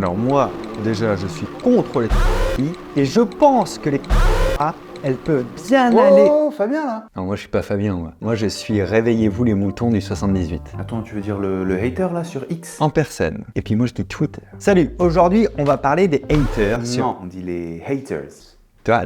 Alors moi, déjà, je suis contre les et je pense que les elles peuvent bien aller... Oh, Fabien là. Non, moi je suis pas Fabien, moi. Moi je suis Réveillez-vous les moutons du 78. Attends, tu veux dire le hater là sur X? En personne. Et puis moi je dis Twitter. Salut, aujourd'hui on va parler des haters. Non, on dit les haters. Toi,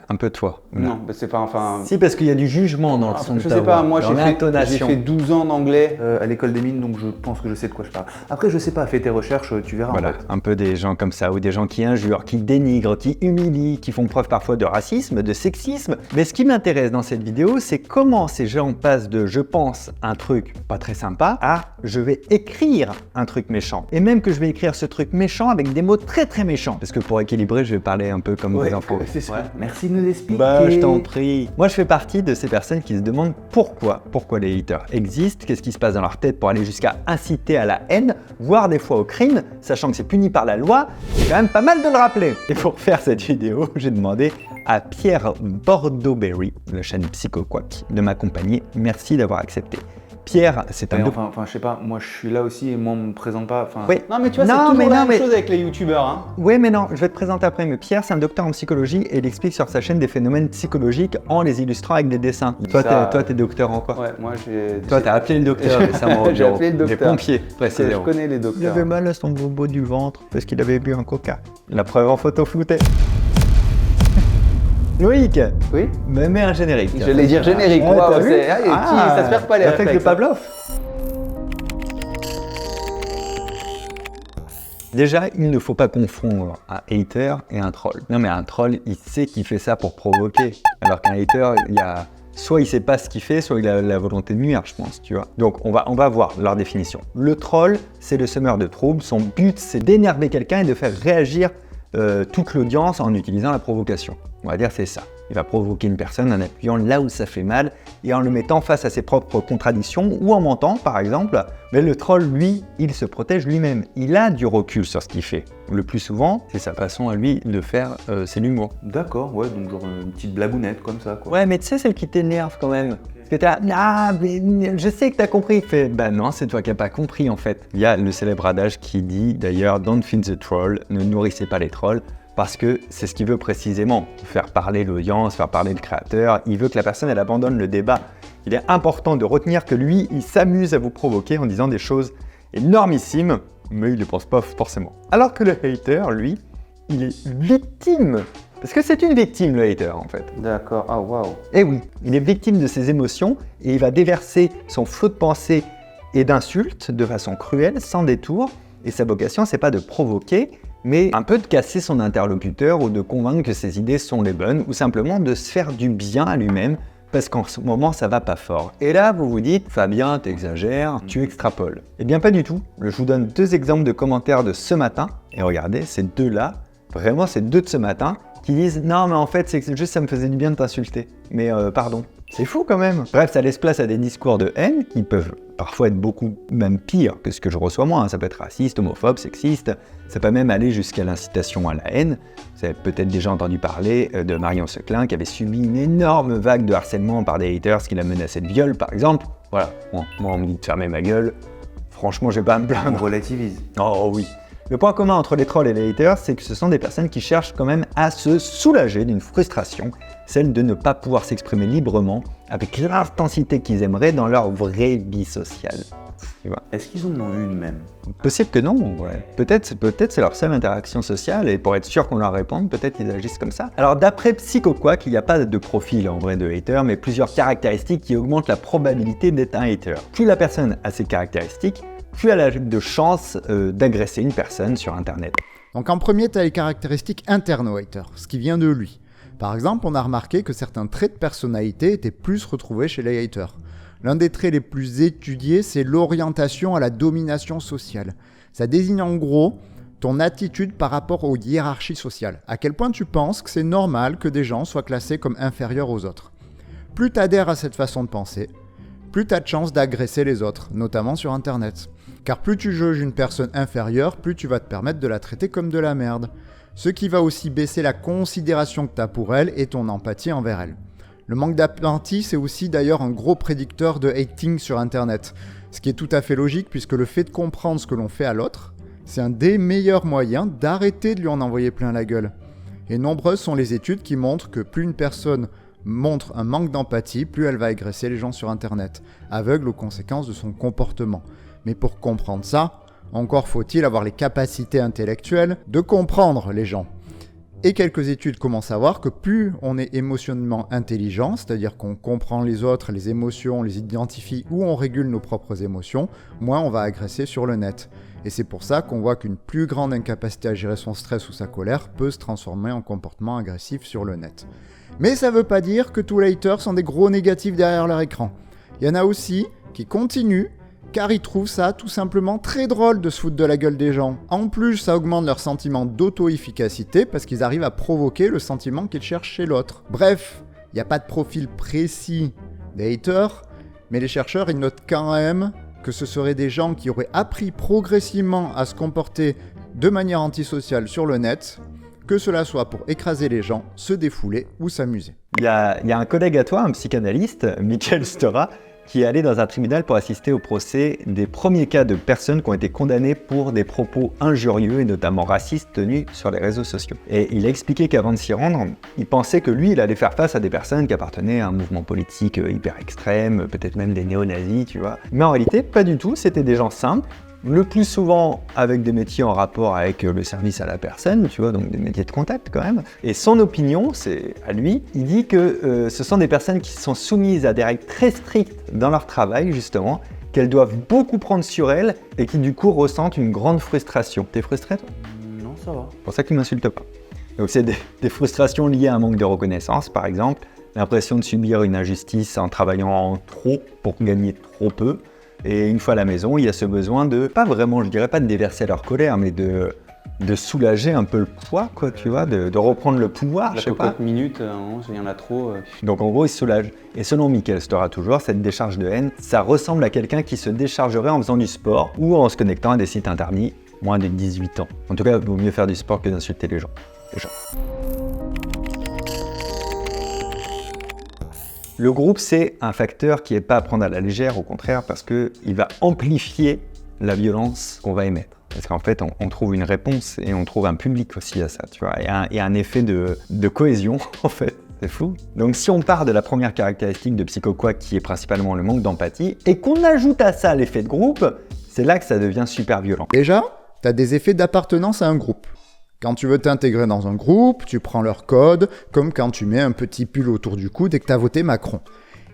un peu toi. Non, bah, c'est pas enfin... Si, parce qu'il y a du jugement dans le son de Je ta sais pas, voix, moi dans j'ai l'intonation. fait 12 ans d'anglais à l'école des mines, donc je pense que je sais de quoi je parle. Après, je sais pas, fais tes recherches, tu verras. Voilà, en fait. un peu des gens comme ça, ou des gens qui injurent, qui dénigrent, qui humilient, qui font preuve parfois de racisme, de sexisme. Mais ce qui m'intéresse dans cette vidéo, c'est comment ces gens passent de « je pense un truc pas très sympa » à « je vais écrire un truc méchant ». Et même que je vais écrire ce truc méchant avec des mots très très méchants. Parce que pour équilibrer, je vais parler un peu comme des infos. C'est ça. Ouais. Merci de nous expliquer. Bah, je t'en prie. Moi, je fais partie de ces personnes qui se demandent pourquoi les haters existent, qu'est-ce qui se passe dans leur tête pour aller jusqu'à inciter à la haine, voire des fois au crime, sachant que c'est puni par la loi. C'est quand même pas mal de le rappeler. Et pour faire cette vidéo, j'ai demandé à Pierre Bordeauxberry, de la chaîne PsychoQuack, de m'accompagner. Merci d'avoir accepté. Pierre, c'est un... Enfin, je sais pas, moi je suis là aussi et moi on me présente pas. Oui. Non mais tu vois, c'est toujours la même chose avec les youtubeurs. Hein. Oui, mais non, je vais te présenter après. Mais Pierre, c'est un docteur en psychologie et il explique sur sa chaîne des phénomènes psychologiques en les illustrant avec des dessins. Toi, t'es docteur en quoi? Ouais, moi j'ai... Toi, t'as appelé le docteur récemment. J'ai appelé le docteur. Les pompiers, précisément. Je connais les docteurs. Il avait mal à son bobo du ventre parce qu'il avait bu un coca. La preuve en photo floutée. Loïc, oui, me mets un générique. Je vais dire générique. Ouais, Wow, t'as vu ça se perd pas les réflexe de réflexes. Pavlov. Déjà, il ne faut pas confondre un hater et un troll. Non mais un troll, il sait qu'il fait ça pour provoquer. Alors qu'un hater, soit il sait pas ce qu'il fait, soit il a la volonté de nuire, je pense, tu vois. Donc on va voir leur définition. Le troll, c'est le semeur de troubles. Son but, c'est d'énerver quelqu'un et de faire réagir toute l'audience en utilisant la provocation. On va dire c'est ça. Il va provoquer une personne en appuyant là où ça fait mal et en le mettant face à ses propres contradictions ou en mentant, par exemple. Mais le troll, lui, il se protège lui-même. Il a du recul sur ce qu'il fait. Le plus souvent, c'est sa façon à lui de faire, c'est l'humour. D'accord, ouais, donc genre une petite blagounette comme ça, quoi. Ouais, mais tu sais, celle qui t'énerve quand même. Parce que t'as, mais je sais que t'as compris. Fait, bah non, c'est toi qui n'as pas compris en fait. Il y a le célèbre adage qui dit d'ailleurs, don't feed the troll, ne nourrissez pas les trolls. Parce que c'est ce qu'il veut précisément, faire parler l'audience, faire parler le créateur. Il veut que la personne, elle abandonne le débat. Il est important de retenir que lui, il s'amuse à vous provoquer en disant des choses énormissimes, mais il ne les pense pas forcément. Alors que le hater, lui, il est victime. Parce que c'est une victime, le hater, en fait. D'accord, ah waouh. Eh oui, il est victime de ses émotions et il va déverser son flot de pensées et d'insultes de façon cruelle, sans détour. Et sa vocation, c'est pas de provoquer, mais un peu de casser son interlocuteur ou de convaincre que ses idées sont les bonnes, ou simplement de se faire du bien à lui-même, parce qu'en ce moment, ça va pas fort. Et là, vous vous dites, Fabien, t'exagères, tu extrapoles. Eh bien, pas du tout. Je vous donne 2 exemples de commentaires de ce matin, et regardez, ces 2-là, vraiment ces 2 de ce matin, qui disent « Non, mais en fait, c'est juste ça me faisait du bien de t'insulter. Mais pardon. » C'est fou quand même. Bref, ça laisse place à des discours de haine qui peuvent parfois être beaucoup même pires que ce que je reçois moi. Ça peut être raciste, homophobe, sexiste. Ça peut même aller jusqu'à l'incitation à la haine. Vous avez peut-être déjà entendu parler de Marion Seclin qui avait subi une énorme vague de harcèlement par des haters qui la menaçaient de viol, par exemple. Voilà. Bon, moi, on me dit de fermer ma gueule. Franchement, je vais pas me plaindre. On relativise. Oh oui. Le point commun entre les trolls et les haters, c'est que ce sont des personnes qui cherchent quand même à se soulager d'une frustration, celle de ne pas pouvoir s'exprimer librement avec l'intensité qu'ils aimeraient dans leur vraie vie sociale. Est-ce qu'ils en ont une même? Possible que non, ouais. Peut-être c'est leur seule interaction sociale et pour être sûr qu'on leur réponde, peut-être ils agissent comme ça. Alors d'après PsychoQuack, il n'y a pas de profil en vrai de hater, mais plusieurs caractéristiques qui augmentent la probabilité d'être un hater. Plus la personne a ces caractéristiques, plus elle a de chances d'agresser une personne sur Internet. Donc en premier, tu as les caractéristiques internes au hater, ce qui vient de lui. Par exemple, on a remarqué que certains traits de personnalité étaient plus retrouvés chez les haters. L'un des traits les plus étudiés, c'est l'orientation à la domination sociale. Ça désigne en gros ton attitude par rapport aux hiérarchies sociales. À quel point tu penses que c'est normal que des gens soient classés comme inférieurs aux autres. Plus tu adhères à cette façon de penser, plus tu as de chances d'agresser les autres, notamment sur Internet. Car plus tu juges une personne inférieure, plus tu vas te permettre de la traiter comme de la merde. Ce qui va aussi baisser la considération que tu as pour elle et ton empathie envers elle. Le manque d'empathie, c'est aussi d'ailleurs un gros prédicteur de hating sur Internet. Ce qui est tout à fait logique puisque le fait de comprendre ce que l'on fait à l'autre C'est un des meilleurs moyens d'arrêter de lui en envoyer plein la gueule. Et nombreuses sont les études qui montrent que plus une personne montre un manque d'empathie, plus elle va agresser les gens sur Internet, aveugle aux conséquences de son comportement. Mais pour comprendre ça, encore faut-il avoir les capacités intellectuelles de comprendre les gens. Et quelques études commencent à voir que plus on est émotionnellement intelligent, c'est-à-dire qu'on comprend les autres, les émotions, les identifie ou on régule nos propres émotions, moins on va agresser sur le net. Et c'est pour ça qu'on voit qu'une plus grande incapacité à gérer son stress ou sa colère peut se transformer en comportement agressif sur le net. Mais ça veut pas dire que tous les haters sont des gros négatifs derrière leur écran. Il y en a aussi qui continuent car ils trouvent ça tout simplement très drôle de se foutre de la gueule des gens. En plus, ça augmente leur sentiment d'auto-efficacité parce qu'ils arrivent à provoquer le sentiment qu'ils cherchent chez l'autre. Bref, il n'y a pas de profil précis des haters, mais les chercheurs ils notent quand même que ce seraient des gens qui auraient appris progressivement à se comporter de manière antisociale sur le net, que cela soit pour écraser les gens, se défouler ou s'amuser. Il y a un collègue à toi, un psychanalyste, Michael Stora, qui est allé dans un tribunal pour assister au procès des premiers cas de personnes qui ont été condamnées pour des propos injurieux et notamment racistes tenus sur les réseaux sociaux. Et il a expliqué qu'avant de s'y rendre, il pensait que lui, il allait faire face à des personnes qui appartenaient à un mouvement politique hyper extrême, peut-être même des néo-nazis, tu vois. Mais en réalité, pas du tout, c'était des gens simples, le plus souvent avec des métiers en rapport avec le service à la personne, tu vois, donc des métiers de contact quand même. Et son opinion, c'est à lui, il dit que ce sont des personnes qui sont soumises à des règles très strictes dans leur travail, justement, qu'elles doivent beaucoup prendre sur elles et qui du coup ressentent une grande frustration. T'es frustré toi ? Non, ça va. C'est pour ça qu'il m'insulte pas. Donc c'est des frustrations liées à un manque de reconnaissance, par exemple, l'impression de subir une injustice en travaillant trop pour gagner trop peu. Et une fois à la maison, il y a ce besoin de, pas vraiment, je dirais pas de déverser leur colère, mais de soulager un peu le poids, quoi, tu vois, de reprendre le pouvoir, La je sais pas. cocotte minute, il y en a trop. Donc en gros, ils se soulagent. Et selon Michael Stora toujours, cette décharge de haine, ça ressemble à quelqu'un qui se déchargerait en faisant du sport ou en se connectant à des sites interdits moins de 18 ans. En tout cas, il vaut mieux faire du sport que d'insulter les gens. Déjà. Le groupe, c'est un facteur qui n'est pas à prendre à la légère, au contraire, parce qu'il va amplifier la violence qu'on va émettre. Parce qu'en fait, on trouve une réponse et on trouve un public aussi à ça, tu vois. Et un effet de cohésion, en fait. C'est fou. Donc si on part de la première caractéristique de PsychoQuack, qui est principalement le manque d'empathie, et qu'on ajoute à ça l'effet de groupe, c'est là que ça devient super violent. Déjà, tu as des effets d'appartenance à un groupe. Quand tu veux t'intégrer dans un groupe, tu prends leur code, comme quand tu mets un petit pull autour du cou dès que tu as voté Macron.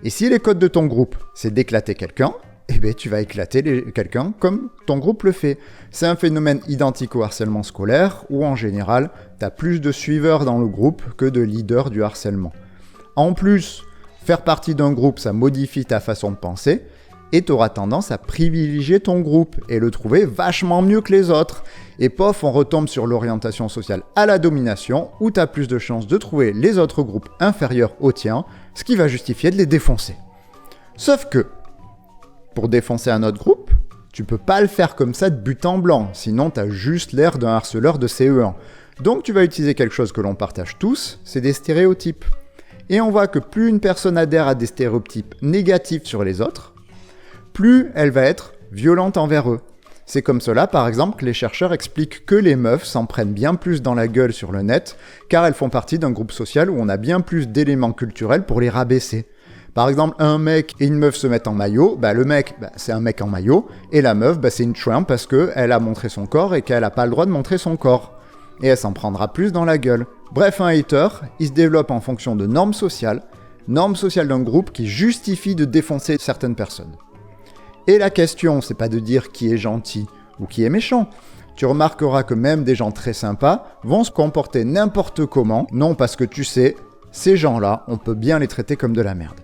Et si les codes de ton groupe, c'est d'éclater quelqu'un, eh bien tu vas éclater quelqu'un comme ton groupe le fait. C'est un phénomène identique au harcèlement scolaire, où en général, tu as plus de suiveurs dans le groupe que de leaders du harcèlement. En plus, faire partie d'un groupe, ça modifie ta façon de penser, et tu auras tendance à privilégier ton groupe et le trouver vachement mieux que les autres. Et pof, on retombe sur l'orientation sociale à la domination, où tu as plus de chances de trouver les autres groupes inférieurs au tien, ce qui va justifier de les défoncer. Sauf que, pour défoncer un autre groupe, tu peux pas le faire comme ça de but en blanc, sinon tu as juste l'air d'un harceleur de CE1. Donc tu vas utiliser quelque chose que l'on partage tous, c'est des stéréotypes. Et on voit que plus une personne adhère à des stéréotypes négatifs sur les autres, plus elle va être violente envers eux. C'est comme cela, par exemple, que les chercheurs expliquent que les meufs s'en prennent bien plus dans la gueule sur le net, car elles font partie d'un groupe social où on a bien plus d'éléments culturels pour les rabaisser. Par exemple, un mec et une meuf se mettent en maillot, le mec, c'est un mec en maillot, et la meuf, c'est une chouin parce qu'elle a montré son corps et qu'elle n'a pas le droit de montrer son corps. Et elle s'en prendra plus dans la gueule. Bref, un hater, il se développe en fonction de normes sociales d'un groupe qui justifie de défoncer certaines personnes. Et la question, c'est pas de dire qui est gentil ou qui est méchant. Tu remarqueras que même des gens très sympas vont se comporter n'importe comment, non parce que tu sais, ces gens-là, on peut bien les traiter comme de la merde.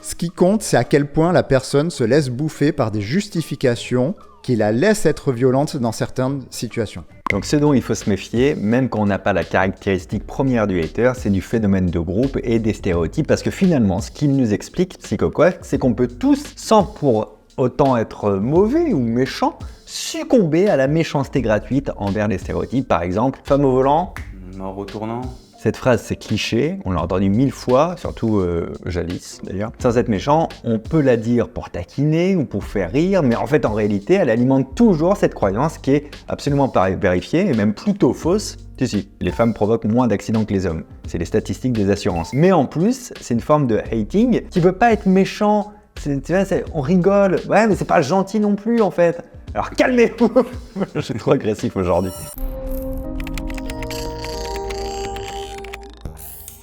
Ce qui compte, c'est à quel point la personne se laisse bouffer par des justifications qui la laissent être violente dans certaines situations. Donc ce dont il faut se méfier, même quand on n'a pas la caractéristique première du hater, c'est du phénomène de groupe et des stéréotypes, parce que finalement, ce qu'il nous explique, PsychoQuack, c'est qu'on peut tous, sans pour autant être mauvais ou méchant, succomber à la méchanceté gratuite envers les stéréotypes. Par exemple, femme au volant, Mort au tournant. Cette phrase, c'est cliché, on l'a entendu 1000 fois, surtout jadis d'ailleurs. Sans être méchant, on peut la dire pour taquiner ou pour faire rire, mais en fait, en réalité, elle alimente toujours cette croyance qui est absolument pas vérifiée et même plutôt fausse. Si, les femmes provoquent moins d'accidents que les hommes. C'est les statistiques des assurances. Mais en plus, c'est une forme de hating qui veut pas être méchant. Tu vois, on rigole. Ouais, mais c'est pas gentil non plus en fait. Alors calmez-vous. Je suis trop agressif aujourd'hui.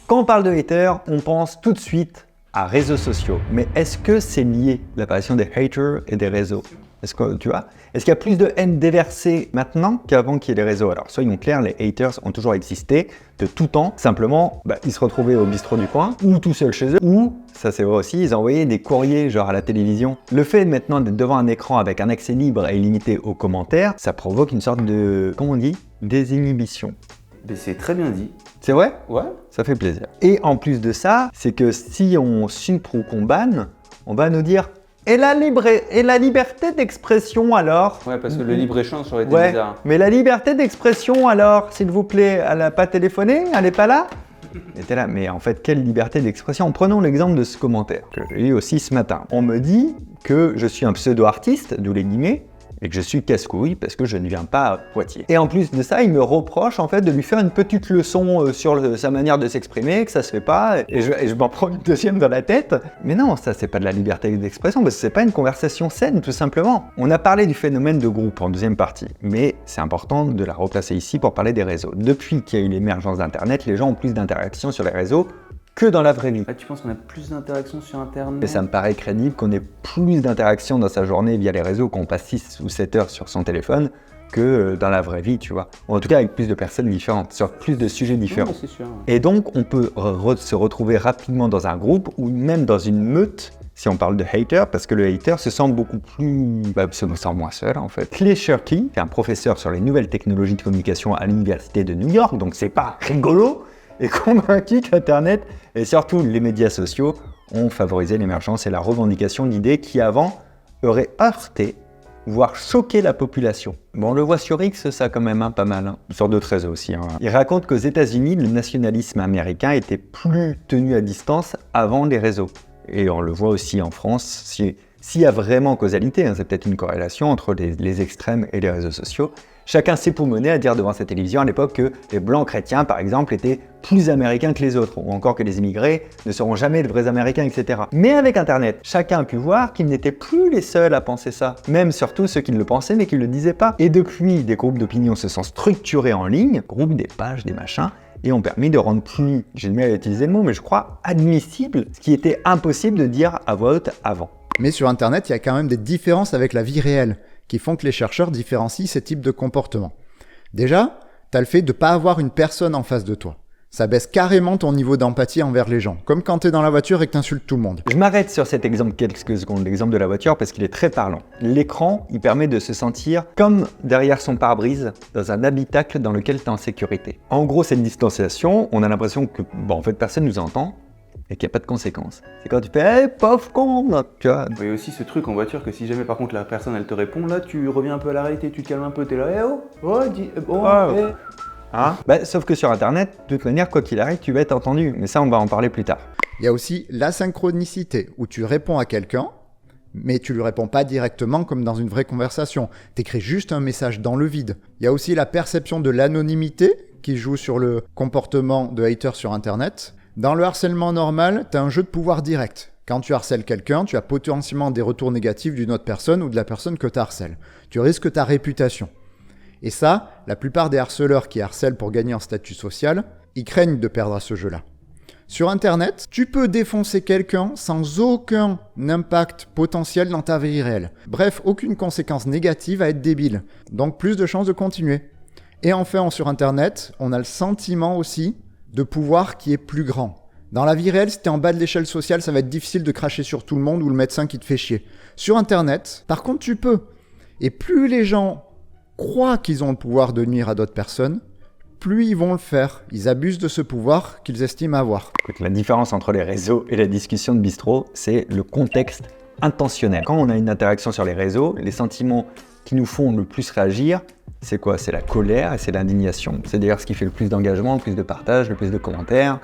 Quand on parle de haters, on pense tout de suite à réseaux sociaux. Mais est-ce que c'est lié, l'apparition des haters et des réseaux? Est-ce qu'il y a plus de haine déversée maintenant qu'avant qu'il y ait les réseaux? Alors soyons clairs, les haters ont toujours existé de tout temps. Simplement, ils se retrouvaient au bistrot du coin ou tout seuls chez eux, ou, ça c'est vrai aussi, ils envoyaient des courriers genre à la télévision. Le fait maintenant d'être devant un écran avec un accès libre et illimité aux commentaires, ça provoque une sorte de, comment on dit, désinhibition. Mais c'est très bien dit. C'est vrai? Ouais. Ça fait plaisir. Et en plus de ça, c'est que si on supprime ou qu'on banne, on va nous dire « Et la liberté d'expression alors ?» Ouais, parce que le libre-échange aurait été bizarre. Mais la liberté d'expression alors, s'il vous plaît, elle n'a pas téléphoné? Elle n'est pas là? Et t'es là, mais en fait, quelle liberté d'expression? Prenons l'exemple de ce commentaire que j'ai eu aussi ce matin. On me dit que je suis un pseudo-artiste, d'où les guillemets, et que je suis casse-couille parce que je ne viens pas à Poitiers. Et en plus de ça, il me reproche en fait de lui faire une petite leçon sur sa manière de s'exprimer, que ça se fait pas, et je m'en prends une deuxième dans la tête. Mais non, ça c'est pas de la liberté d'expression, parce que c'est pas une conversation saine, tout simplement. On a parlé du phénomène de groupe en deuxième partie, mais c'est important de la replacer ici pour parler des réseaux. Depuis qu'il y a eu l'émergence d'Internet, les gens ont plus d'interactions sur les réseaux que dans la vraie vie. Ah, tu penses qu'on a plus d'interactions sur Internet? Et ça me paraît crédible qu'on ait plus d'interactions dans sa journée via les réseaux, qu'on passe 6 ou 7 heures sur son téléphone, que dans la vraie vie, tu vois. Ou en tout cas avec plus de personnes différentes, sur plus de sujets différents. Oui, c'est sûr. Et donc on peut se retrouver rapidement dans un groupe ou même dans une meute, si on parle de hater, parce que le hater se sent beaucoup plus... se sent moins seul en fait. Clay Shirky, qui est un professeur sur les nouvelles technologies de communication à l'université de New York, donc c'est pas rigolo, est convaincu qu'Internet et surtout les médias sociaux ont favorisé l'émergence et la revendication d'idées qui avant auraient heurté, voire choqué la population. Bon, on le voit sur X, ça quand même, pas mal, sur d'autres réseaux aussi. Il raconte qu'aux États-Unis, le nationalisme américain était plus tenu à distance avant les réseaux. Et on le voit aussi en France, s'il y a vraiment causalité, c'est peut-être une corrélation entre les extrêmes et les réseaux sociaux. Chacun s'époumonait à dire devant sa télévision à l'époque que les blancs chrétiens, par exemple, étaient plus américains que les autres, ou encore que les immigrés ne seront jamais de vrais américains, etc. Mais avec Internet, chacun a pu voir qu'ils n'étaient plus les seuls à penser ça, même surtout ceux qui le pensaient mais qui ne le disaient pas. Et depuis, des groupes d'opinion se sont structurés en ligne, groupes, des pages, des machins, et ont permis de rendre plus, j'ai du mal à utiliser le mot, mais je crois, admissible, ce qui était impossible de dire à voix haute avant. Mais sur Internet, il y a quand même des différences avec la vie réelle, qui font que les chercheurs différencient ces types de comportements. Déjà, tu as le fait de ne pas avoir une personne en face de toi. Ça baisse carrément ton niveau d'empathie envers les gens, comme quand tu es dans la voiture et que tu insultes tout le monde. Je m'arrête sur cet exemple quelques secondes, l'exemple de la voiture, parce qu'il est très parlant. L'écran, il permet de se sentir comme derrière son pare-brise, dans un habitacle dans lequel tu es en sécurité. En gros, c'est une distanciation, on a l'impression que, en fait, personne nous entend, et qu'il n'y a pas de conséquences. C'est quand tu fais « Hey, pauvre con !» tu vois. Il y a aussi ce truc en voiture que si jamais par contre la personne elle te répond, là tu reviens un peu à la réalité, tu te calmes un peu, t'es là « Eh oh, dis, bon, Sauf que sur Internet, de toute manière, quoi qu'il arrive, tu vas être entendu. Mais ça, on va en parler plus tard. Il y a aussi l'asynchronicité, où tu réponds à quelqu'un, mais tu lui réponds pas directement comme dans une vraie conversation. T'écris juste un message dans le vide. Il y a aussi la perception de l'anonymité, qui joue sur le comportement de haters sur Internet. Dans le harcèlement normal, tu as un jeu de pouvoir direct. Quand tu harcèles quelqu'un, tu as potentiellement des retours négatifs d'une autre personne ou de la personne que tu harcèles. Tu risques ta réputation. Et ça, la plupart des harceleurs qui harcèlent pour gagner en statut social, ils craignent de perdre à ce jeu-là. Sur Internet, tu peux défoncer quelqu'un sans aucun impact potentiel dans ta vie réelle. Bref, aucune conséquence négative à être débile. Donc plus de chances de continuer. Et enfin, sur Internet, on a le sentiment aussi de pouvoir qui est plus grand. Dans la vie réelle, si t'es en bas de l'échelle sociale, ça va être difficile de cracher sur tout le monde ou le médecin qui te fait chier. Sur Internet, par contre, tu peux. Et plus les gens croient qu'ils ont le pouvoir de nuire à d'autres personnes, plus ils vont le faire. Ils abusent de ce pouvoir qu'ils estiment avoir. Écoute, la différence entre les réseaux et la discussion de bistrot, c'est le contexte intentionnel. Quand on a une interaction sur les réseaux, les sentiments qui nous font le plus réagir, c'est quoi? C'est la colère et c'est l'indignation. C'est d'ailleurs ce qui fait le plus d'engagement, le plus de partages, le plus de commentaires.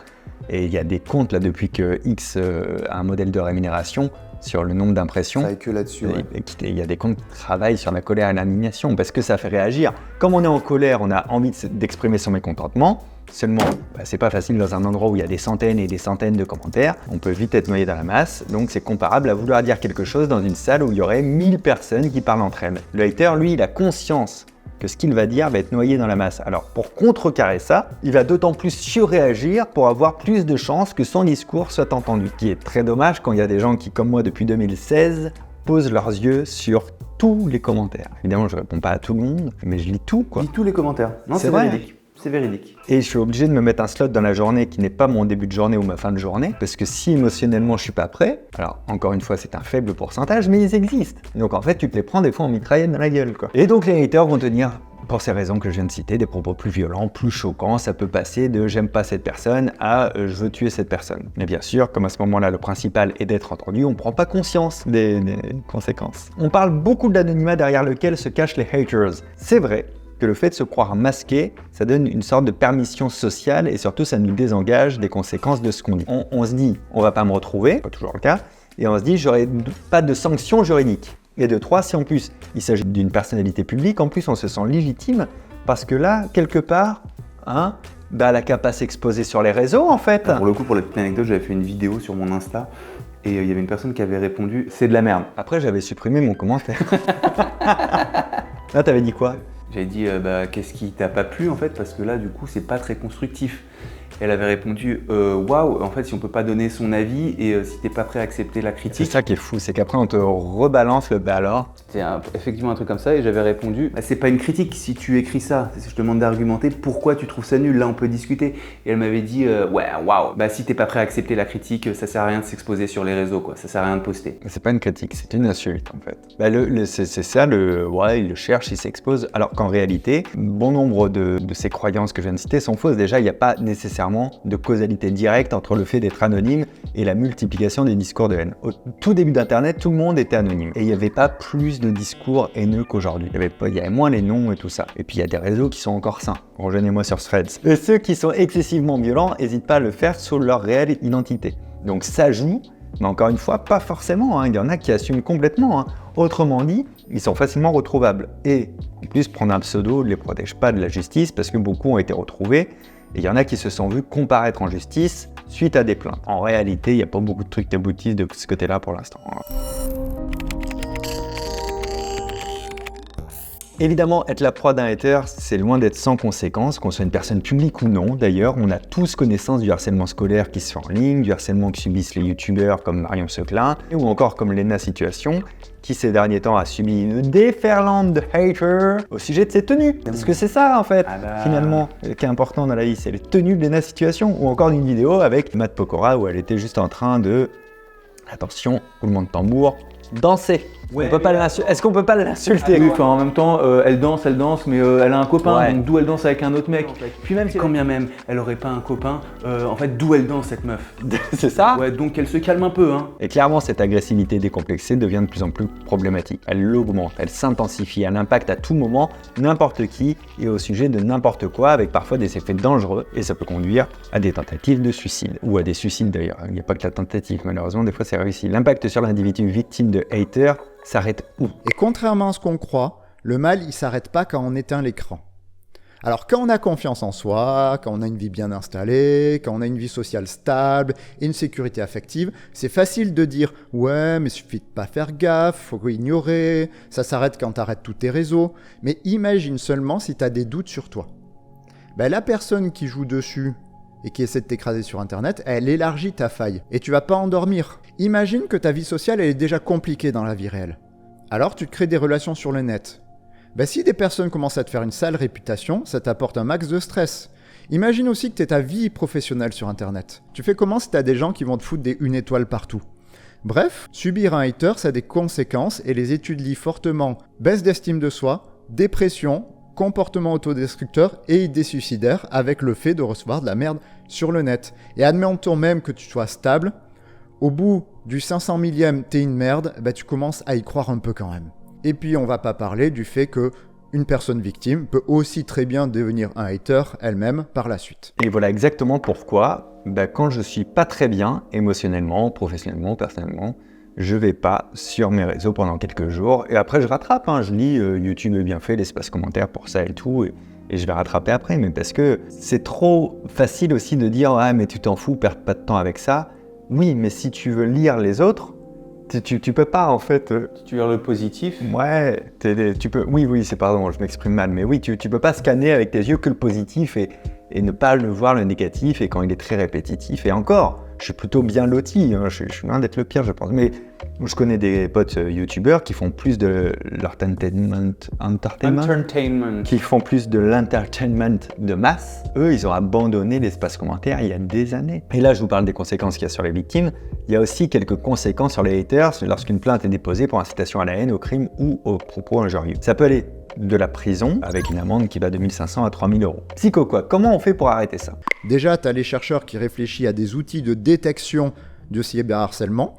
Et il y a des comptes là depuis que X a un modèle de rémunération sur le nombre d'impressions. Ça aille que là-dessus. Ouais. Il y a des comptes qui travaillent sur la colère et l'indignation parce que ça fait réagir. Comme on est en colère, on a envie d'exprimer son mécontentement. Seulement, c'est pas facile dans un endroit où il y a des centaines et des centaines de commentaires. On peut vite être noyé dans la masse. Donc c'est comparable à vouloir dire quelque chose dans une salle où il y aurait 1000 personnes qui parlent entre elles. Le hater, lui, il a conscience que ce qu'il va dire va être noyé dans la masse. Alors pour contrecarrer ça, il va d'autant plus surréagir pour avoir plus de chances que son discours soit entendu. Ce qui est très dommage quand il y a des gens qui, comme moi depuis 2016, posent leurs yeux sur tous les commentaires. Évidemment, je réponds pas à tout le monde, mais je lis tout, quoi. Lis tous les commentaires. Non, c'est vrai. véridique. C'est véridique. Et je suis obligé de me mettre un slot dans la journée qui n'est pas mon début de journée ou ma fin de journée, parce que si émotionnellement je suis pas prêt, alors encore une fois c'est un faible pourcentage, mais ils existent. Donc en fait tu te les prends des fois en mitraillette dans la gueule, quoi. Et donc les haters vont tenir, pour ces raisons que je viens de citer, des propos plus violents, plus choquants. Ça peut passer de j'aime pas cette personne à je veux tuer cette personne. Mais bien sûr, comme à ce moment-là le principal est d'être entendu, on prend pas conscience des conséquences. On parle beaucoup de l'anonymat derrière lequel se cachent les haters. C'est vrai que le fait de se croire masqué, ça donne une sorte de permission sociale et surtout ça nous désengage des conséquences de ce qu'on dit. On se dit, on va pas me retrouver, pas toujours le cas, et on se dit, j'aurai pas de sanctions juridiques. Et de 3, si en plus il s'agit d'une personnalité publique, en plus on se sent légitime, parce que là, quelque part, elle a qu'à pas s'exposer sur les réseaux en fait. Pour le coup, pour la petite anecdote, j'avais fait une vidéo sur mon Insta, et il y avait une personne qui avait répondu « c'est de la merde ». Après j'avais supprimé mon commentaire. Là t'avais dit quoi? J'avais dit qu'est-ce qui t'a pas plu en fait, parce que là du coup c'est pas très constructif. Elle avait répondu waouh, en fait si on peut pas donner son avis et si t'es pas prêt à accepter la critique. C'est ça qui est fou, c'est qu'après on te rebalance le alors. C'était effectivement un truc comme ça et j'avais répondu c'est pas une critique si tu écris ça, je te demande d'argumenter pourquoi tu trouves ça nul, là on peut discuter. Et elle m'avait dit ouais waouh, si t'es pas prêt à accepter la critique, ça sert à rien de s'exposer sur les réseaux quoi, ça sert à rien de poster. C'est pas une critique, c'est une insulte en fait. C'est ça il le cherche, il s'expose, alors qu'en réalité, bon nombre de ces croyances que je viens de citer sont fausses. Déjà il n'y a pas nécessairement de causalité directe entre le fait d'être anonyme et la multiplication des discours de haine. Au tout début d'Internet, tout le monde était anonyme et il n'y avait pas plus de discours haineux qu'aujourd'hui. Il y avait moins les noms et tout ça. Et puis il y a des réseaux qui sont encore sains. Rejoignez-moi sur Threads. Et ceux qui sont excessivement violents, n'hésitent pas à le faire sous leur réelle identité. Donc ça joue, mais encore une fois, pas forcément. Il y en a qui assument complètement. Autrement dit, ils sont facilement retrouvables. Et en plus, prendre un pseudo ne les protège pas de la justice parce que beaucoup ont été retrouvés. Et il y en a qui se sont vus comparaître en justice suite à des plaintes. En réalité, il n'y a pas beaucoup de trucs qui aboutissent de ce côté-là pour l'instant. Évidemment, être la proie d'un hater, c'est loin d'être sans conséquences, qu'on soit une personne publique ou non. D'ailleurs, on a tous connaissance du harcèlement scolaire qui se fait en ligne, du harcèlement que subissent les youtubeurs comme Marion Seclin, ou encore comme Lena Situation, qui ces derniers temps a subi une déferlante de haters au sujet de ses tenues. Parce que c'est ça en fait, finalement, qui est important dans la vie, c'est les tenues de Lena Situation, ou encore d'une vidéo avec Matt Pokora où elle était juste en train de, attention, roulement de tambour, danser. Ouais, est-ce qu'on peut pas l'insulter? Oui, en même temps, elle danse, mais elle a un copain, donc d'où elle danse avec un autre mec. Puis même, quand bien même, elle aurait pas un copain, en fait, d'où elle danse cette meuf? C'est ça? Ouais, donc elle se calme un peu, Et clairement, cette agressivité décomplexée devient de plus en plus problématique. Elle l'augmente, elle s'intensifie, elle impacte à tout moment n'importe qui et au sujet de n'importe quoi, avec parfois des effets dangereux, et ça peut conduire à des tentatives de suicide, ou à des suicides d'ailleurs. Il n'y a pas que la tentative, malheureusement, des fois c'est réussi. L'impact sur l'individu victime de haters s'arrête où? Et contrairement à ce qu'on croit, le mal, il s'arrête pas quand on éteint l'écran. Alors quand on a confiance en soi, quand on a une vie bien installée, quand on a une vie sociale stable et une sécurité affective, c'est facile de dire « Ouais, mais suffit de pas faire gaffe, faut ignorer, ça s'arrête quand t'arrêtes tous tes réseaux. » Mais imagine seulement si t'as des doutes sur toi. La personne qui joue dessus et qui essaie de t'écraser sur Internet, elle élargit ta faille et tu vas pas endormir. Imagine que ta vie sociale elle est déjà compliquée dans la vie réelle. Alors tu te crées des relations sur le net. Si des personnes commencent à te faire une sale réputation, ça t'apporte un max de stress. Imagine aussi que tu es ta vie professionnelle sur Internet. Tu fais comment si tu as des gens qui vont te foutre des 1 étoile partout? Bref, subir un hater, ça a des conséquences et les études lient fortement baisse d'estime de soi, dépression, comportement autodestructeur et idées suicidaires avec le fait de recevoir de la merde sur le net. Et admettons même que tu sois stable, au bout du 500 millième, t'es une merde, tu commences à y croire un peu quand même. Et puis on va pas parler du fait que une personne victime peut aussi très bien devenir un hater elle-même par la suite. Et voilà exactement pourquoi, quand je suis pas très bien émotionnellement, professionnellement, personnellement, je vais pas sur mes réseaux pendant quelques jours et après je rattrape, je lis YouTube est bien fait, l'espace commentaire pour ça et tout et je vais rattraper après, mais parce que c'est trop facile aussi de dire « Ah mais tu t'en fous, perds pas de temps avec ça ». Oui, mais si tu veux lire les autres, tu peux pas en fait. Tu veux le positif? Ouais, tu peux. Oui, c'est pardon, je m'exprime mal, mais oui, tu peux pas scanner avec tes yeux que le positif et ne pas le voir le négatif et quand il est très répétitif. Et encore, je suis plutôt bien loti, je suis loin d'être le pire, je pense. Mais je connais des potes youtubeurs qui font plus de l'entertainment, qui font plus de l'entertainment de masse. Eux, ils ont abandonné l'espace commentaire il y a des années. Et là, je vous parle des conséquences qu'il y a sur les victimes. Il y a aussi quelques conséquences sur les haters lorsqu'une plainte est déposée pour incitation à la haine, au crime ou aux propos injurieux. Ça peut aller de la prison avec une amende qui va de 1 500 à 3 000 euros. Psycho quoi, comment on fait pour arrêter ça? Déjà, tu as les chercheurs qui réfléchissent à des outils de détection de cyberharcèlement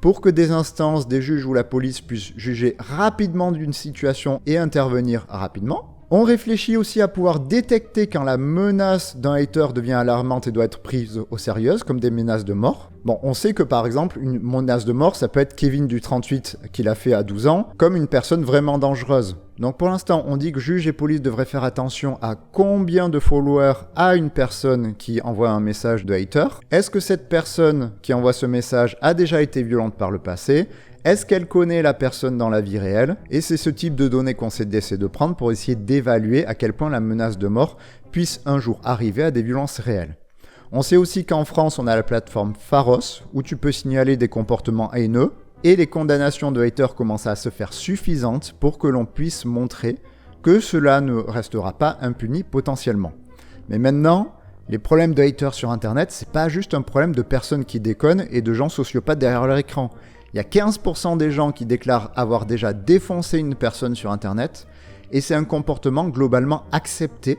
pour que des instances, des juges ou la police puissent juger rapidement d'une situation et intervenir rapidement. On réfléchit aussi à pouvoir détecter quand la menace d'un hater devient alarmante et doit être prise au sérieux, comme des menaces de mort. Bon, on sait que par exemple, une menace de mort, ça peut être Kevin du 38 qui l'a fait à 12 ans, comme une personne vraiment dangereuse. Donc pour l'instant, on dit que juge et police devraient faire attention à combien de followers a une personne qui envoie un message de hater. Est-ce que cette personne qui envoie ce message a déjà été violente par le passé ? Est-ce qu'elle connaît la personne dans la vie réelle? Et c'est ce type de données qu'on essaie de prendre pour essayer d'évaluer à quel point la menace de mort puisse un jour arriver à des violences réelles. On sait aussi qu'en France, on a la plateforme Pharos, où tu peux signaler des comportements haineux, et les condamnations de haters commencent à se faire suffisantes pour que l'on puisse montrer que cela ne restera pas impuni potentiellement. Mais maintenant, les problèmes de haters sur Internet, c'est pas juste un problème de personnes qui déconnent et de gens sociopathes derrière leur écran. Il y a 15% des gens qui déclarent avoir déjà défoncé une personne sur Internet, et c'est un comportement globalement accepté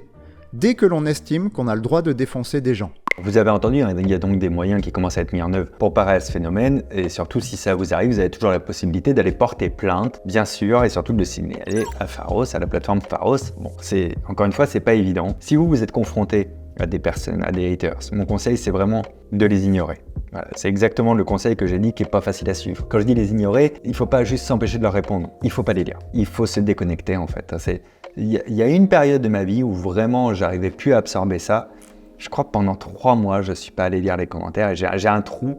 dès que l'on estime qu'on a le droit de défoncer des gens. Vous avez entendu, il y a donc des moyens qui commencent à être mis en œuvre pour parer à ce phénomène, et surtout si ça vous arrive, vous avez toujours la possibilité d'aller porter plainte, bien sûr, et surtout de le signaler à Pharos, à la plateforme Pharos. Bon, encore une fois, c'est pas évident. Si vous êtes confronté à des personnes, à des haters, mon conseil, c'est vraiment de les ignorer. Voilà, c'est exactement le conseil que j'ai dit qui est pas facile à suivre. Quand je dis les ignorer, il faut pas juste s'empêcher de leur répondre. Il faut pas les lire. Il faut se déconnecter en fait. Il y a une période de ma vie où vraiment j'arrivais plus à absorber ça. Je crois que pendant 3 mois, je suis pas allé lire les commentaires et j'ai un trou.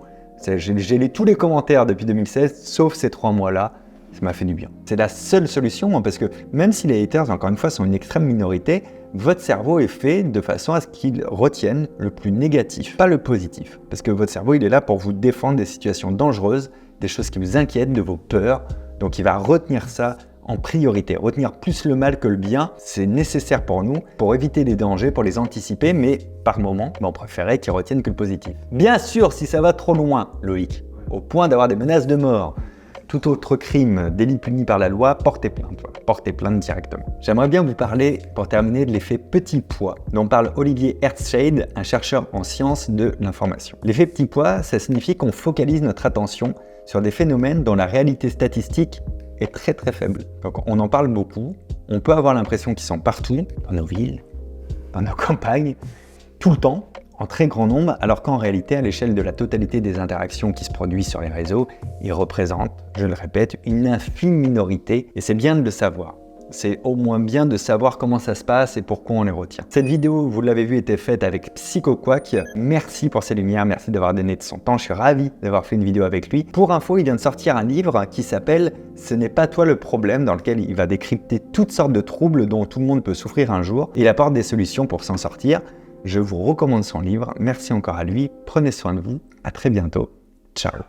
J'ai lu tous les commentaires depuis 2016, sauf ces 3 mois-là. Ça m'a fait du bien. C'est la seule solution parce que même si les haters, encore une fois, sont une extrême minorité, votre cerveau est fait de façon à ce qu'il retienne le plus négatif, pas le positif. Parce que votre cerveau, il est là pour vous défendre des situations dangereuses, des choses qui vous inquiètent, de vos peurs. Donc il va retenir ça en priorité. Retenir plus le mal que le bien, c'est nécessaire pour nous, pour éviter les dangers, pour les anticiper, mais par moment, on préférait qu'ils retiennent que le positif. Bien sûr, si ça va trop loin, Loïc, au point d'avoir des menaces de mort, tout autre crime, délit puni par la loi, portez plainte. Portez plainte directement. J'aimerais bien vous parler, pour terminer, de l'effet petit pois, dont parle Olivier Earthshade, un chercheur en sciences de l'information. L'effet petit pois, ça signifie qu'on focalise notre attention sur des phénomènes dont la réalité statistique est très très faible. Donc on en parle beaucoup, on peut avoir l'impression qu'ils sont partout, dans nos villes, dans nos campagnes, tout le temps, en très grand nombre, alors qu'en réalité, à l'échelle de la totalité des interactions qui se produisent sur les réseaux, ils représentent, je le répète, une infime minorité, et c'est bien de le savoir. C'est au moins bien de savoir comment ça se passe et pourquoi on les retient. Cette vidéo, vous l'avez vu, était faite avec PsychoQuack. Merci pour ses lumières, merci d'avoir donné de son temps, je suis ravi d'avoir fait une vidéo avec lui. Pour info, il vient de sortir un livre qui s'appelle « Ce n'est pas toi le problème », dans lequel il va décrypter toutes sortes de troubles dont tout le monde peut souffrir un jour. Il apporte des solutions pour s'en sortir. Je vous recommande son livre. Merci encore à lui. Prenez soin de vous. À très bientôt. Ciao.